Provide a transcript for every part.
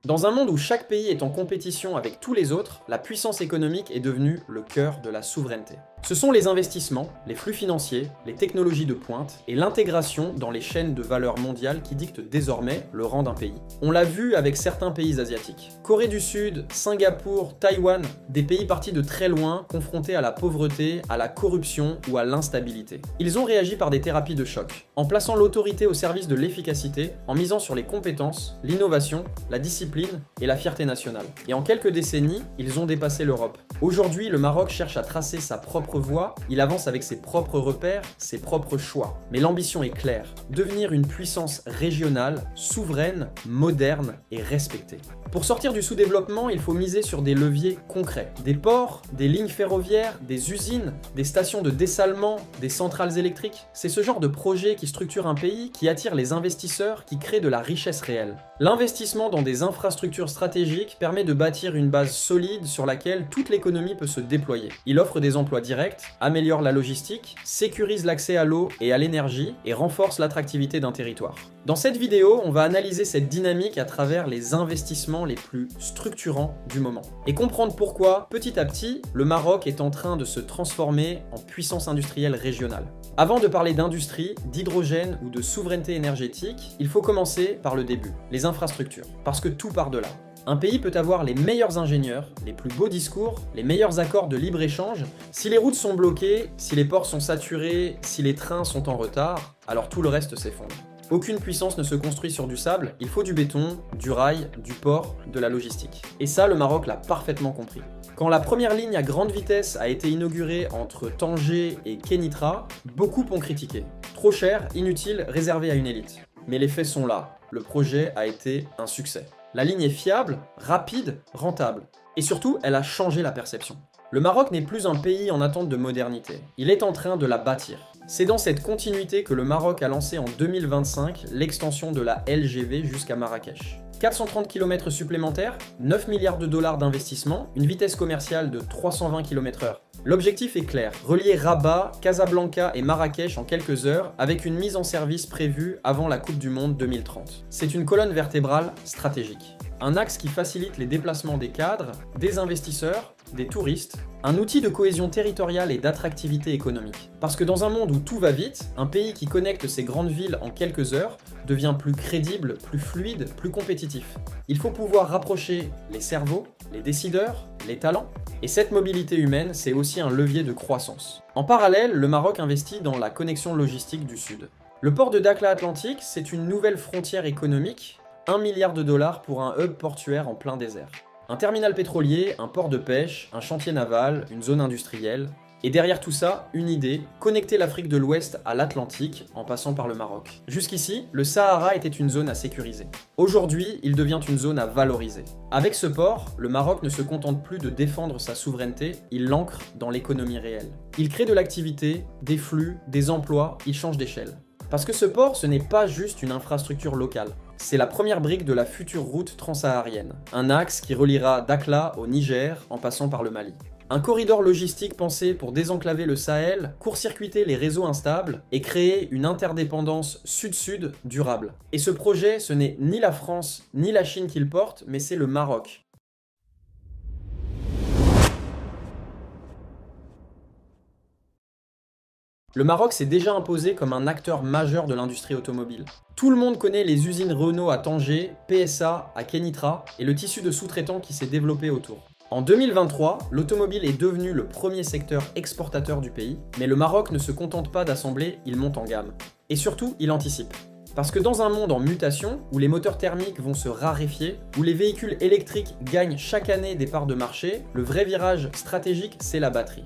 Dans un monde où chaque pays est en compétition avec tous les autres, la puissance économique est devenue le cœur de la souveraineté. Ce sont les investissements, les flux financiers, les technologies de pointe et l'intégration dans les chaînes de valeur mondiales qui dictent désormais le rang d'un pays. On l'a vu avec certains pays asiatiques. Corée du Sud, Singapour, Taïwan, des pays partis de très loin, confrontés à la pauvreté, à la corruption ou à l'instabilité. Ils ont réagi par des thérapies de choc, en plaçant l'autorité au service de l'efficacité, en misant sur les compétences, l'innovation, la discipline et la fierté nationale. Et en quelques décennies, ils ont dépassé l'Europe. Aujourd'hui, le Maroc cherche à tracer sa propre voie, il avance avec ses propres repères, ses propres choix. Mais l'ambition est claire, devenir une puissance régionale, souveraine, moderne et respectée. Pour sortir du sous-développement, il faut miser sur des leviers concrets. Des ports, des lignes ferroviaires, des usines, des stations de dessalement, des centrales électriques. C'est ce genre de projet qui structure un pays, qui attire les investisseurs, qui crée de la richesse réelle. L'investissement dans des infrastructures stratégiques permet de bâtir une base solide sur laquelle toute l'économie peut se déployer. Il offre des emplois directs, améliore la logistique, sécurise l'accès à l'eau et à l'énergie et renforce l'attractivité d'un territoire. Dans cette vidéo, on va analyser cette dynamique à travers les investissements les plus structurants du moment et comprendre pourquoi, petit à petit, le Maroc est en train de se transformer en puissance industrielle régionale. Avant de parler d'industrie, d'hydrogène ou de souveraineté énergétique, il faut commencer par le début, les infrastructures, parce que tout part de là. Un pays peut avoir les meilleurs ingénieurs, les plus beaux discours, les meilleurs accords de libre-échange. Si les routes sont bloquées, si les ports sont saturés, si les trains sont en retard, alors tout le reste s'effondre. Aucune puissance ne se construit sur du sable, il faut du béton, du rail, du port, de la logistique. Et ça, le Maroc l'a parfaitement compris. Quand la première ligne à grande vitesse a été inaugurée entre Tanger et Kénitra, beaucoup ont critiqué. Trop cher, inutile, réservé à une élite. Mais les faits sont là, le projet a été un succès. La ligne est fiable, rapide, rentable. Et surtout, elle a changé la perception. Le Maroc n'est plus un pays en attente de modernité, il est en train de la bâtir. C'est dans cette continuité que le Maroc a lancé en 2025 l'extension de la LGV jusqu'à Marrakech. 430 km supplémentaires, 9 milliards de dollars d'investissement, une vitesse commerciale de 320 km/h. L'objectif est clair, relier Rabat, Casablanca et Marrakech en quelques heures avec une mise en service prévue avant la Coupe du Monde 2030. C'est une colonne vertébrale stratégique. Un axe qui facilite les déplacements des cadres, des investisseurs, des touristes, un outil de cohésion territoriale et d'attractivité économique. Parce que dans un monde où tout va vite, un pays qui connecte ses grandes villes en quelques heures devient plus crédible, plus fluide, plus compétitif. Il faut pouvoir rapprocher les cerveaux, les décideurs, les talents. Et cette mobilité humaine, c'est aussi un levier de croissance. En parallèle, le Maroc investit dans la connexion logistique du Sud. Le port de Dakhla Atlantique, c'est une nouvelle frontière économique, 1 milliard de dollars pour un hub portuaire en plein désert. Un terminal pétrolier, un port de pêche, un chantier naval, une zone industrielle. Et derrière tout ça, une idée, connecter l'Afrique de l'Ouest à l'Atlantique en passant par le Maroc. Jusqu'ici, le Sahara était une zone à sécuriser. Aujourd'hui, il devient une zone à valoriser. Avec ce port, le Maroc ne se contente plus de défendre sa souveraineté, il l'ancre dans l'économie réelle. Il crée de l'activité, des flux, des emplois, il change d'échelle. Parce que ce port, ce n'est pas juste une infrastructure locale. C'est la première brique de la future route transsaharienne, un axe qui reliera Dakhla au Niger en passant par le Mali. Un corridor logistique pensé pour désenclaver le Sahel, court-circuiter les réseaux instables et créer une interdépendance sud-sud durable. Et ce projet, ce n'est ni la France ni la Chine qui le portent, mais c'est le Maroc. Le Maroc s'est déjà imposé comme un acteur majeur de l'industrie automobile. Tout le monde connaît les usines Renault à Tanger, PSA à Kénitra et le tissu de sous-traitants qui s'est développé autour. En 2023, l'automobile est devenu le premier secteur exportateur du pays, mais le Maroc ne se contente pas d'assembler, il monte en gamme. Et surtout, il anticipe. Parce que dans un monde en mutation, où les moteurs thermiques vont se raréfier, où les véhicules électriques gagnent chaque année des parts de marché, le vrai virage stratégique, c'est la batterie.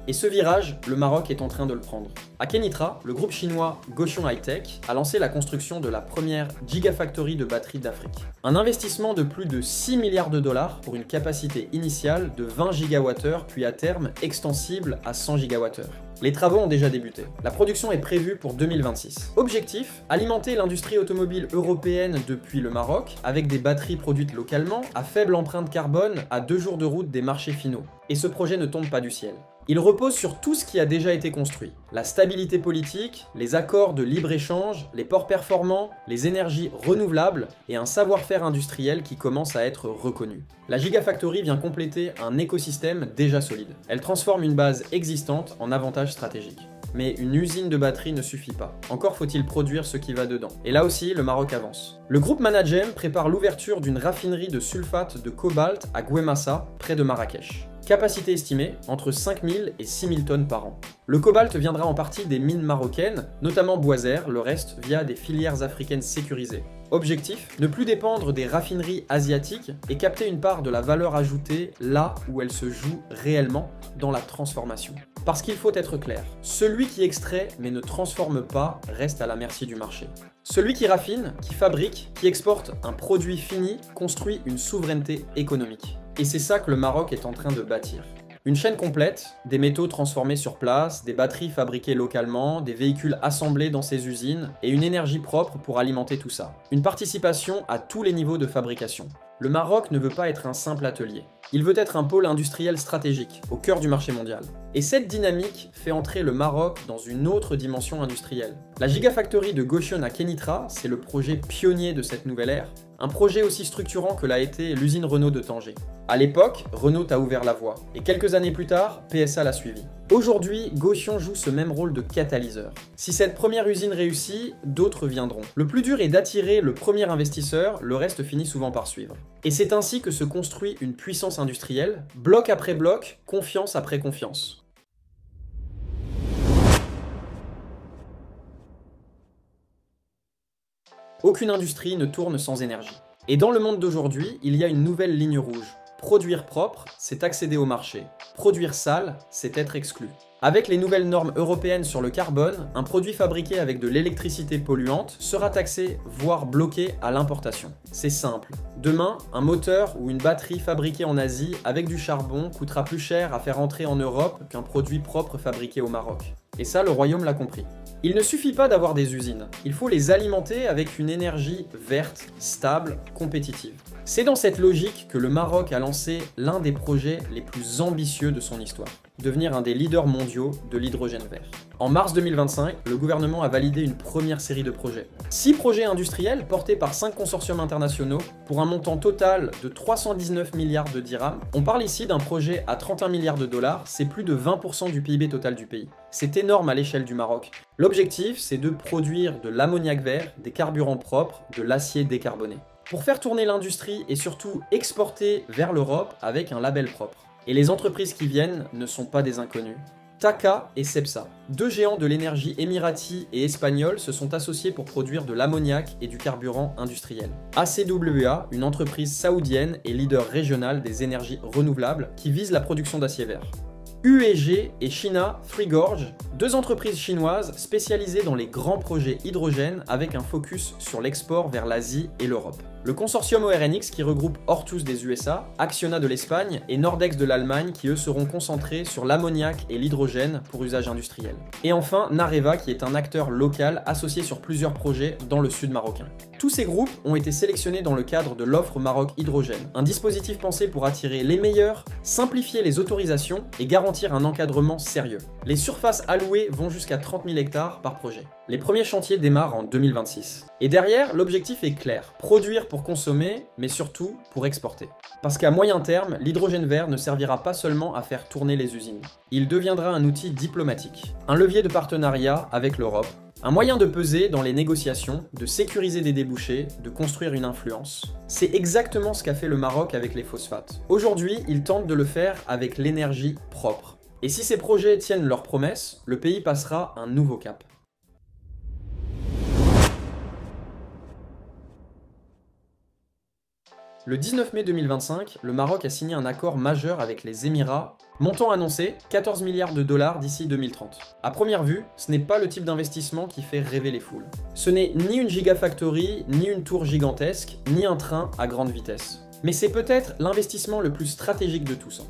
Et ce virage, le Maroc est en train de le prendre. À Kénitra, le groupe chinois Gotion High-Tech a lancé la construction de la première Gigafactory de batteries d'Afrique. Un investissement de plus de 6 milliards de dollars pour une capacité initiale de 20 gigawattheures, puis à terme extensible à 100 gigawattheures. Les travaux ont déjà débuté. La production est prévue pour 2026. Objectif, alimenter l'industrie automobile européenne depuis le Maroc avec des batteries produites localement à faible empreinte carbone à 2 jours de route des marchés finaux. Et ce projet ne tombe pas du ciel. Il repose sur tout ce qui a déjà été construit. La stabilité politique, les accords de libre-échange, les ports performants, les énergies renouvelables et un savoir-faire industriel qui commence à être reconnu. La Gigafactory vient compléter un écosystème déjà solide. Elle transforme une base existante en avantage stratégique. Mais une usine de batterie ne suffit pas. Encore faut-il produire ce qui va dedans. Et là aussi, le Maroc avance. Le groupe Managem prépare l'ouverture d'une raffinerie de sulfate de cobalt à Gouemassa, près de Marrakech. Capacité estimée entre 5000 et 6000 tonnes par an. Le cobalt viendra en partie des mines marocaines, notamment Boisère, le reste via des filières africaines sécurisées. Objectif, ne plus dépendre des raffineries asiatiques et capter une part de la valeur ajoutée là où elle se joue réellement, dans la transformation. Parce qu'il faut être clair, celui qui extrait mais ne transforme pas reste à la merci du marché. Celui qui raffine, qui fabrique, qui exporte un produit fini construit une souveraineté économique. Et c'est ça que le Maroc est en train de bâtir. Une chaîne complète, des métaux transformés sur place, des batteries fabriquées localement, des véhicules assemblés dans ces usines, et une énergie propre pour alimenter tout ça. Une participation à tous les niveaux de fabrication. Le Maroc ne veut pas être un simple atelier. Il veut être un pôle industriel stratégique, au cœur du marché mondial. Et cette dynamique fait entrer le Maroc dans une autre dimension industrielle. La Gigafactory de Gotion à Kenitra, c'est le projet pionnier de cette nouvelle ère, un projet aussi structurant que l'a été l'usine Renault de Tanger. À l'époque, Renault a ouvert la voie, et quelques années plus tard, PSA l'a suivi. Aujourd'hui, Gotion joue ce même rôle de catalyseur. Si cette première usine réussit, d'autres viendront. Le plus dur est d'attirer le premier investisseur, le reste finit souvent par suivre. Et c'est ainsi que se construit une puissance industrielle, bloc après bloc, confiance après confiance. Aucune industrie ne tourne sans énergie. Et dans le monde d'aujourd'hui, il y a une nouvelle ligne rouge. Produire propre, c'est accéder au marché. Produire sale, c'est être exclu. Avec les nouvelles normes européennes sur le carbone, un produit fabriqué avec de l'électricité polluante sera taxé, voire bloqué à l'importation. C'est simple. Demain, un moteur ou une batterie fabriquée en Asie avec du charbon coûtera plus cher à faire entrer en Europe qu'un produit propre fabriqué au Maroc. Et ça, le Royaume l'a compris. Il ne suffit pas d'avoir des usines, il faut les alimenter avec une énergie verte, stable, compétitive. C'est dans cette logique que le Maroc a lancé l'un des projets les plus ambitieux de son histoire, devenir un des leaders mondiaux de l'hydrogène vert. En mars 2025, le gouvernement a validé une première série de projets. 6 projets industriels portés par 5 consortiums internationaux pour un montant total de 319 milliards de dirhams. On parle ici d'un projet à 31 milliards de dollars, c'est plus de 20% du PIB total du pays. C'est énorme à l'échelle du Maroc. L'objectif, c'est de produire de l'ammoniac vert, des carburants propres, de l'acier décarboné. Pour faire tourner l'industrie et surtout exporter vers l'Europe avec un label propre. Et les entreprises qui viennent ne sont pas des inconnus. TAQA et Cepsa, 2 géants de l'énergie émirati et espagnol, se sont associés pour produire de l'ammoniac et du carburant industriel. ACWA, une entreprise saoudienne et leader régional des énergies renouvelables qui vise la production d'acier vert. UEG et China Three Gorges, 2 entreprises chinoises spécialisées dans les grands projets hydrogène avec un focus sur l'export vers l'Asie et l'Europe. Le consortium ORNX qui regroupe Ortus des USA, Acciona de l'Espagne et Nordex de l'Allemagne qui eux seront concentrés sur l'ammoniac et l'hydrogène pour usage industriel. Et enfin Nareva qui est un acteur local associé sur plusieurs projets dans le sud marocain. Tous ces groupes ont été sélectionnés dans le cadre de l'offre Maroc Hydrogène, un dispositif pensé pour attirer les meilleurs, simplifier les autorisations et garantir un encadrement sérieux. Les surfaces allouées vont jusqu'à 30 000 hectares par projet. Les premiers chantiers démarrent en 2026. Et derrière, l'objectif est clair, produire pour consommer, mais surtout pour exporter. Parce qu'à moyen terme, l'hydrogène vert ne servira pas seulement à faire tourner les usines. Il deviendra un outil diplomatique, un levier de partenariat avec l'Europe, un moyen de peser dans les négociations, de sécuriser des débouchés, de construire une influence. C'est exactement ce qu'a fait le Maroc avec les phosphates. Aujourd'hui, il tente de le faire avec l'énergie propre. Et si ces projets tiennent leurs promesses, le pays passera un nouveau cap. Le 19 mai 2025, le Maroc a signé un accord majeur avec les Émirats, montant annoncé 14 milliards de dollars d'ici 2030. À première vue, ce n'est pas le type d'investissement qui fait rêver les foules. Ce n'est ni une gigafactory, ni une tour gigantesque, ni un train à grande vitesse. Mais c'est peut-être l'investissement le plus stratégique de tous.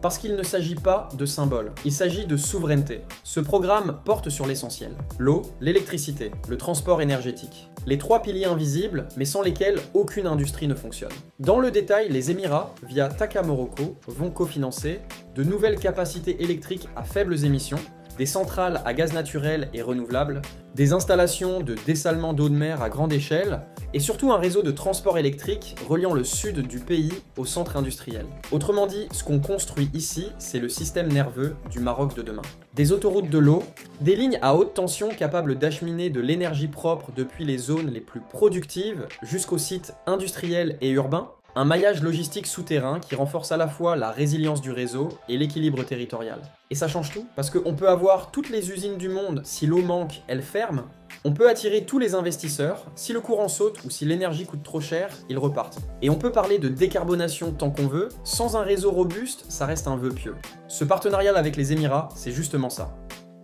Parce qu'il ne s'agit pas de symboles, il s'agit de souveraineté. Ce programme porte sur l'essentiel. L'eau, l'électricité, le transport énergétique. Les 3 piliers invisibles, mais sans lesquels aucune industrie ne fonctionne. Dans le détail, les Émirats, via Takamoroko, vont cofinancer de nouvelles capacités électriques à faibles émissions, des centrales à gaz naturel et renouvelables, des installations de dessalement d'eau de mer à grande échelle, et surtout un réseau de transport électrique reliant le sud du pays au centre industriel. Autrement dit, ce qu'on construit ici, c'est le système nerveux du Maroc de demain. Des autoroutes de l'eau, des lignes à haute tension capables d'acheminer de l'énergie propre depuis les zones les plus productives jusqu'aux sites industriels et urbains, un maillage logistique souterrain qui renforce à la fois la résilience du réseau et l'équilibre territorial. Et ça change tout, parce qu'on peut avoir toutes les usines du monde, si l'eau manque, elles ferment. On peut attirer tous les investisseurs, si le courant saute ou si l'énergie coûte trop cher, ils repartent. Et on peut parler de décarbonation tant qu'on veut, sans un réseau robuste, ça reste un vœu pieux. Ce partenariat avec les Émirats, c'est justement ça.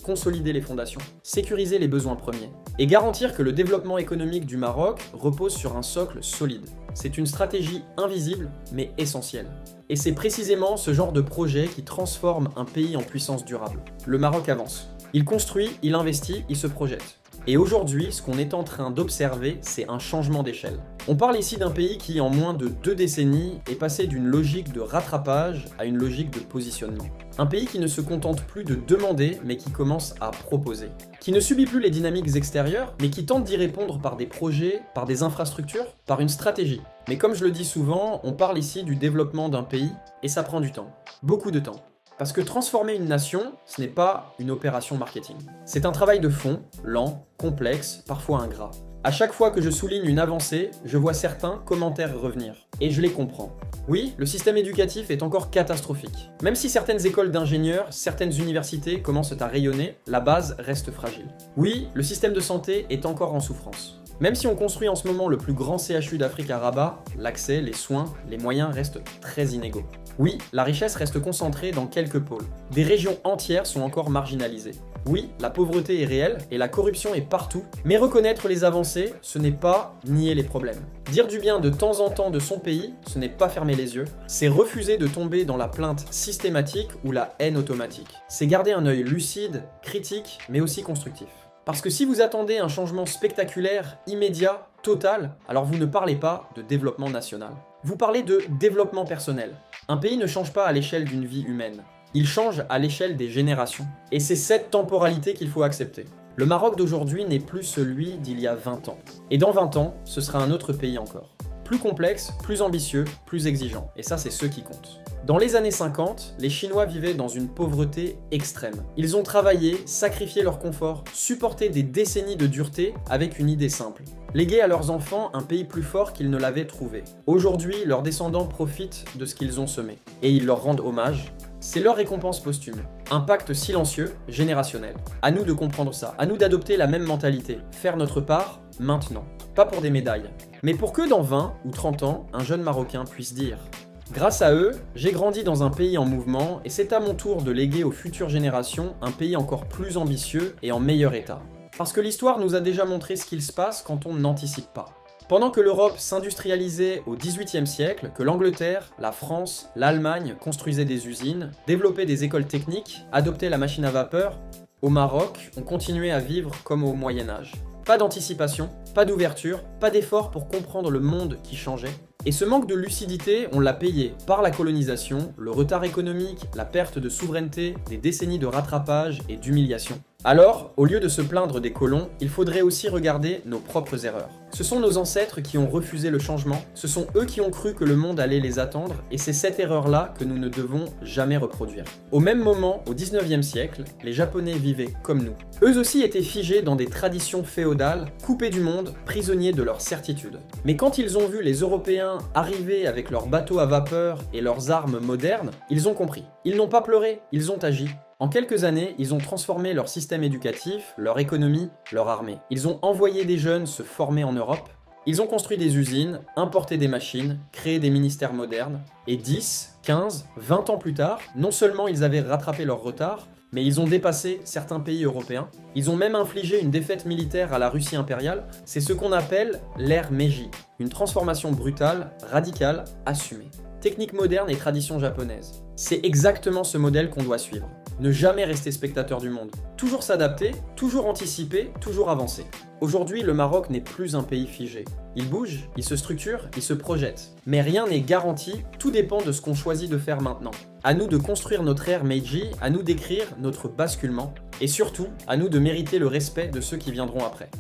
Consolider les fondations, sécuriser les besoins premiers, et garantir que le développement économique du Maroc repose sur un socle solide. C'est une stratégie invisible, mais essentielle. Et c'est précisément ce genre de projet qui transforme un pays en puissance durable. Le Maroc avance. Il construit, il investit, il se projette. Et aujourd'hui, ce qu'on est en train d'observer, c'est un changement d'échelle. On parle ici d'un pays qui, en moins de 2 décennies, est passé d'une logique de rattrapage à une logique de positionnement. Un pays qui ne se contente plus de demander, mais qui commence à proposer. Qui ne subit plus les dynamiques extérieures, mais qui tente d'y répondre par des projets, par des infrastructures, par une stratégie. Mais comme je le dis souvent, on parle ici du développement d'un pays, et ça prend du temps. Beaucoup de temps. Parce que transformer une nation, ce n'est pas une opération marketing. C'est un travail de fond, lent, complexe, parfois ingrat. À chaque fois que je souligne une avancée, je vois certains commentaires revenir. Et je les comprends. Oui, le système éducatif est encore catastrophique. Même si certaines écoles d'ingénieurs, certaines universités commencent à rayonner, la base reste fragile. Oui, le système de santé est encore en souffrance. Même si on construit en ce moment le plus grand CHU d'Afrique à Rabat, l'accès, les soins, les moyens restent très inégaux. Oui, la richesse reste concentrée dans quelques pôles. Des régions entières sont encore marginalisées. Oui, la pauvreté est réelle et la corruption est partout, mais reconnaître les avancées, ce n'est pas nier les problèmes. Dire du bien de temps en temps de son pays, ce n'est pas fermer les yeux, c'est refuser de tomber dans la plainte systématique ou la haine automatique. C'est garder un œil lucide, critique, mais aussi constructif. Parce que si vous attendez un changement spectaculaire, immédiat, total, alors vous ne parlez pas de développement national. Vous parlez de développement personnel. Un pays ne change pas à l'échelle d'une vie humaine. Il change à l'échelle des générations. Et c'est cette temporalité qu'il faut accepter. Le Maroc d'aujourd'hui n'est plus celui d'il y a 20 ans. Et dans 20 ans, ce sera un autre pays encore. Plus complexe, plus ambitieux, plus exigeant. Et ça, c'est ce qui compte. Dans les années 50, les Chinois vivaient dans une pauvreté extrême. Ils ont travaillé, sacrifié leur confort, supporté des décennies de dureté avec une idée simple. Léguer à leurs enfants un pays plus fort qu'ils ne l'avaient trouvé. Aujourd'hui, leurs descendants profitent de ce qu'ils ont semé. Et ils leur rendent hommage. C'est leur récompense posthume. Un pacte silencieux, générationnel. À nous de comprendre ça, à nous d'adopter la même mentalité. Faire notre part, maintenant. Pas pour des médailles, mais pour que dans 20 ou 30 ans, un jeune Marocain puisse dire « Grâce à eux, j'ai grandi dans un pays en mouvement et c'est à mon tour de léguer aux futures générations un pays encore plus ambitieux et en meilleur état. » Parce que l'histoire nous a déjà montré ce qu'il se passe quand on n'anticipe pas. Pendant que l'Europe s'industrialisait au XVIIIe siècle, que l'Angleterre, la France, l'Allemagne construisaient des usines, développaient des écoles techniques, adoptaient la machine à vapeur, au Maroc, on continuait à vivre comme au Moyen-Âge. Pas d'anticipation, pas d'ouverture, pas d'effort pour comprendre le monde qui changeait. Et ce manque de lucidité, on l'a payé par la colonisation, le retard économique, la perte de souveraineté, des décennies de rattrapage et d'humiliation. Alors, au lieu de se plaindre des colons, il faudrait aussi regarder nos propres erreurs. Ce sont nos ancêtres qui ont refusé le changement, ce sont eux qui ont cru que le monde allait les attendre, et c'est cette erreur-là que nous ne devons jamais reproduire. Au même moment, au 19e siècle, les Japonais vivaient comme nous. Eux aussi étaient figés dans des traditions féodales, coupés du monde, prisonniers de leurs certitudes. Mais quand ils ont vu les Européens arriver avec leurs bateaux à vapeur et leurs armes modernes, ils ont compris. Ils n'ont pas pleuré, ils ont agi. En quelques années, ils ont transformé leur système éducatif, leur économie, leur armée. Ils ont envoyé des jeunes se former en Europe, ils ont construit des usines, importé des machines, créé des ministères modernes, et 10, 15, 20 ans plus tard, non seulement ils avaient rattrapé leur retard, mais ils ont dépassé certains pays européens. Ils ont même infligé une défaite militaire à la Russie impériale. C'est ce qu'on appelle l'ère Meiji, une transformation brutale, radicale, assumée. technique moderne et tradition japonaise. C'est exactement ce modèle qu'on doit suivre. Ne jamais rester spectateur du monde. Toujours s'adapter, toujours anticiper, toujours avancer. Aujourd'hui, le Maroc n'est plus un pays figé. Il bouge, il se structure, il se projette. Mais rien n'est garanti, tout dépend de ce qu'on choisit de faire maintenant. À nous de construire notre ère Meiji, à nous d'écrire notre basculement, et surtout, à nous de mériter le respect de ceux qui viendront après.